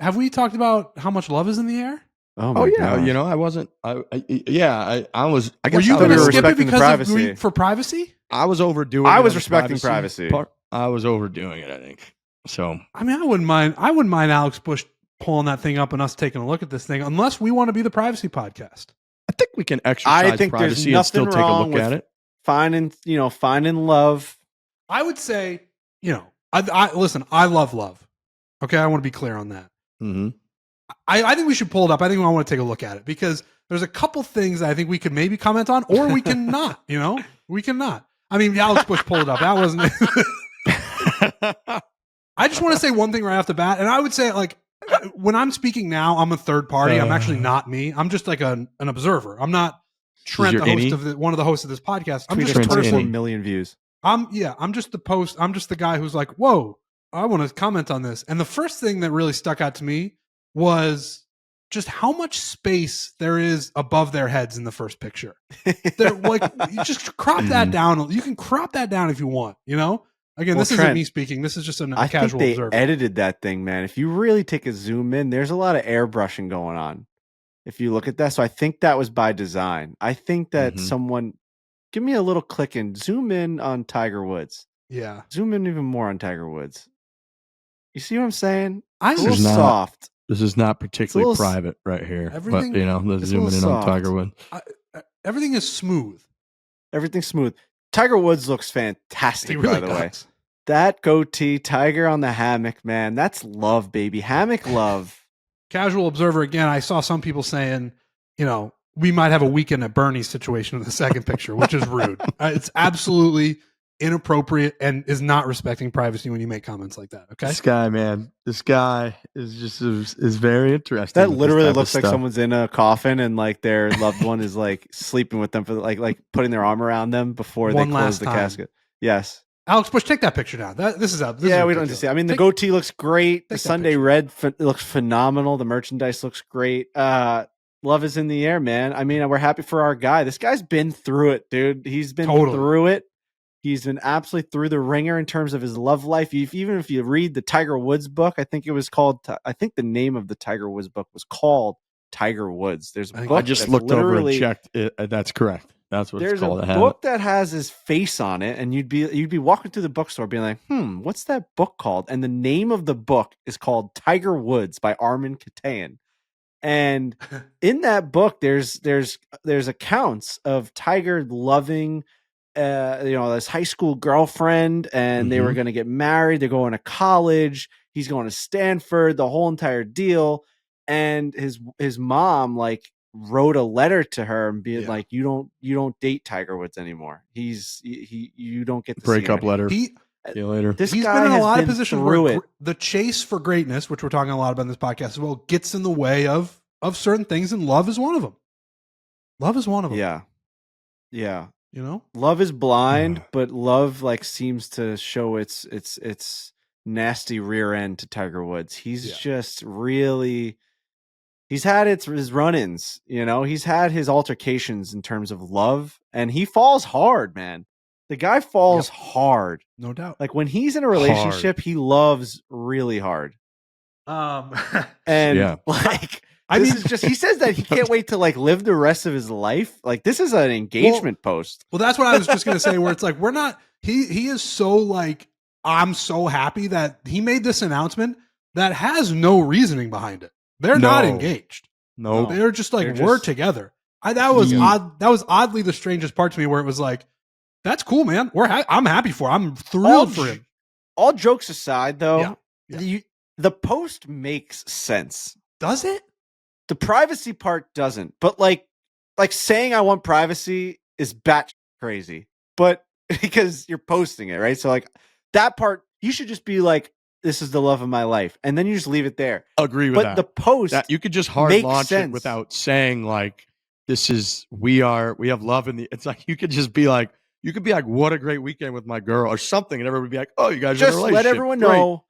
have we talked about how much love is in the air? Oh Oh my yeah, gosh. I wasn't. I was. I Were guess you I going to was skip it respecting the because privacy. for privacy? I was overdoing. I it was on the respecting privacy. part. I was overdoing it, I think. So I mean, I wouldn't mind Alex Bush pulling that thing up and us taking a look at this thing, unless we want to be the privacy podcast. I think we can exercise I think there's privacy and still nothing take a wrong look with at it. finding love. I would say, I listen. I love love. Okay, I want to be clear on that. Mm-hmm. I think we should pull it up. I think I want to take a look at it because there's a couple things that I think we could maybe comment on, or we can not. We cannot. I mean, Alex Bush pulled it up. That wasn't. I just want to say one thing right off the bat, and I would say like when I'm speaking now, I'm a third party. I'm actually not me. I'm just like an observer. I'm not Trent, the host of one of the hosts of this podcast. I'm just a 24 person. million views. I'm just the post. I'm just the guy who's like, whoa, I want to comment on this. And the first thing that really stuck out to me was just how much space there is above their heads in the first picture. They're like, you just crop that down. You can crop that down if you want, Again, this isn't me speaking. This is just a casual think they observer. edited that thing, man. If you really take a zoom in, there's a lot of airbrushing going on. If you look at that. So I think that was by design. I think that someone give me a little click and zoom in on Tiger Woods. Yeah. Zoom in even more on Tiger Woods. You see what I'm saying? I'm a little soft. This is not particularly private right here. But, the zooming in on Tiger Woods. Everything is smooth. Everything's smooth. Tiger Woods looks fantastic, really by the way. does. That goatee, Tiger on the hammock, man. That's love, baby. Hammock love. Casual observer again. I saw some people saying, we might have a weekend at Bernie's situation in the second picture, which is rude. It's absolutely inappropriate and is not respecting privacy when you make comments like that. Okay. This guy, man. This guy is very interesting. That literally looks like someone's in a coffin and like their loved one is like sleeping with them for like putting their arm around them before they close the casket. Yes. Alex Bush, take that picture down. This is up. We don't need to see. I mean, the goatee looks great. The Sunday red looks phenomenal. The merchandise looks great. Love is in the air, man. I mean, we're happy for our guy. This guy's been through it, dude. He's been through it. He's been absolutely through the ringer in terms of his love life. Even if you read the Tiger Woods book, I think the name of the Tiger Woods book was called Tiger Woods. There's a book I just looked over and checked it. That's correct. That's what it's called. There's a book that has his face on it, and you'd be walking through the bookstore being like, what's that book called? And the name of the book is called Tiger Woods by Armin Katayan. And in that book, there's accounts of Tiger loving this high school girlfriend, and they were going to get married. They're going to college. He's going to Stanford, the whole entire deal. And his mom like wrote a letter to her and being like, you don't date Tiger Woods anymore. You don't get to breakup letter. See you later. He's been in a lot of positions where the chase for greatness, which we're talking a lot about in this podcast as well, gets in the way of certain things, and love is one of them. Love is one of them. Yeah. Yeah. Love is blind, but love like seems to show its nasty rear end to Tiger Woods. He's just really, he's had his run-ins, he's had his altercations in terms of love, and he falls hard, man. The guy falls hard. No doubt. Like when he's in a relationship, he loves really hard. This is just, he says that he can't wait to like live the rest of his life. Like this is an engagement post. Well, that's what I was just going to say, where it's like, we're not, he is so like, I'm so happy that he made this announcement that has no reasoning behind it. They're not engaged. No, they're just like, we're together. That was odd. That was oddly the strangest part to me, where it was like, that's cool, man. I'm happy for him. I'm thrilled for him. All jokes aside though, the post makes sense. Does it? The privacy part doesn't, but like saying I want privacy is bat crazy, but because you're posting it, right? So like that part, you should just be like, this is the love of my life. And then you just leave it there. Agree with that. But the post, you could just hard launch it without saying like, we have love in the, it's like, you could be like, what a great weekend with my girl or something. And everybody would be like, oh, you guys are in a relationship. Just let everyone know.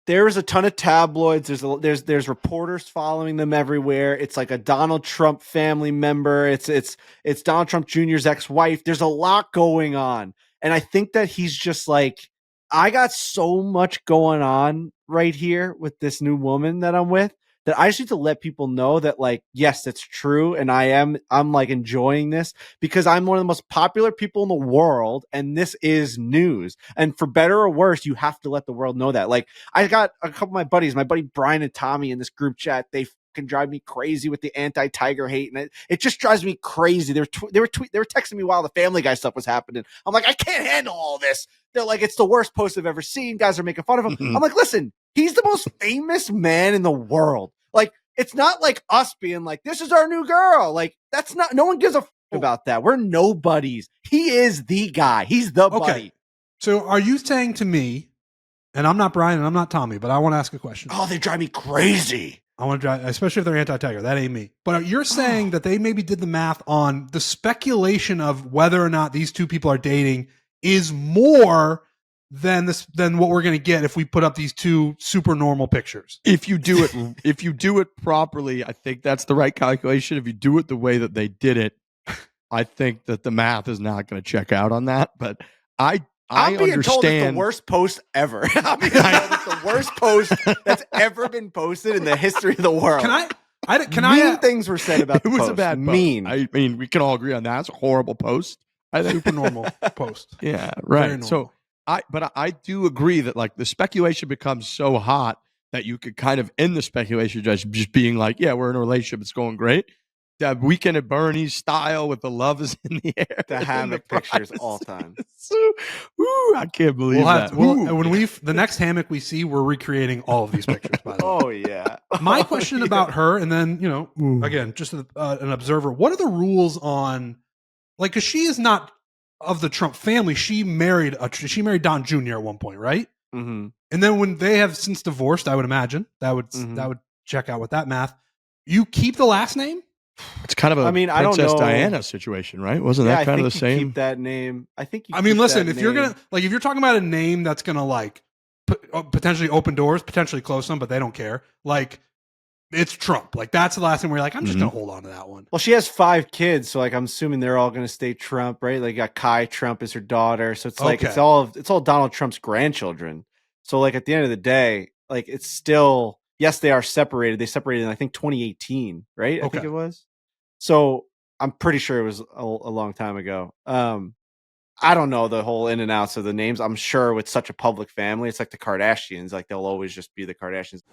There's a ton of tabloids. There's reporters following them everywhere. It's like a Donald Trump family member. It's Donald Trump Jr.'s ex-wife. There's a lot going on. And I think that he's just like, I got so much going on right here with this new woman that I'm with that I just need to let people know that, like, yes, that's true. And I'm like enjoying this because I'm one of the most popular people in the world. And this is news. And for better or worse, you have to let the world know that. Like, I got a couple of my buddies, my buddy Brian and Tommy in this group chat. They can drive me crazy with the anti-Tiger hate. And it just drives me crazy. They were texting me while the Family Guy stuff was happening. I'm like, I can't handle all this. They're like, it's the worst post I've ever seen. Guys are making fun of him. I'm like, listen, he's the most famous man in the world. Like, it's not like us being like, this is our new girl. Like, that's not, no one gives a about that. We're nobodies. He is the guy. He's the buddy. So are you saying to me, and I'm not Brian and I'm not Tommy, but I want to ask a question. Oh, they drive me crazy. I want to drive, especially if they're anti-Tiger. That ain't me. But you're saying that they maybe did the math on the speculation of whether or not these two people are dating is more than what we're going to get if we put up these two super normal pictures. If you do it properly, I think that's the right calculation. If you do it the way that they did it, I think that the math is not going to check out on that. But I'm being understand. Told it's the worst post ever. I'm being told it's the worst post that's ever been posted in the history of the world. Mean things were said about it. It was post. a bad post. Mean. I mean, we can all agree on that. It's a horrible post. I think super normal post. Yeah, right. So I do agree that, like, the speculation becomes so hot that you could kind of end the speculation just being like, yeah, we're in a relationship. It's going great. That Weekend at Bernie's style with the love is in the air. The hammock pictures all time. I can't believe that. The next hammock we see, we're recreating all of these pictures, by the way. Oh, yeah. My question about her, and then, again, just an observer, what are the rules on, like, because she is not of the Trump family. She married Don Jr. at one point, right? Mm-hmm. And then when they have since divorced, I would imagine that would check out with that math. You keep the last name? It's kind of a Princess Diana situation, right? Wasn't that kind of the same? Keep that name. I think. Listen, if you're talking about a name that's gonna like potentially open doors, potentially close them, but they don't care. Like, it's Trump. Like, that's the last thing where you're like, I'm just gonna hold on to that one. Well, she has 5 kids, so like I'm assuming they're all gonna stay Trump, right? Like, got Kai Trump as her daughter, so it's like it's all Donald Trump's grandchildren. So like at the end of the day, like it's still. Yes, they are separated. They separated in, I think, 2018, right? I think it was. So I'm pretty sure it was a long time ago. I don't know the whole in and outs of the names. I'm sure with such a public family, it's like the Kardashians. Like, they'll always just be the Kardashians.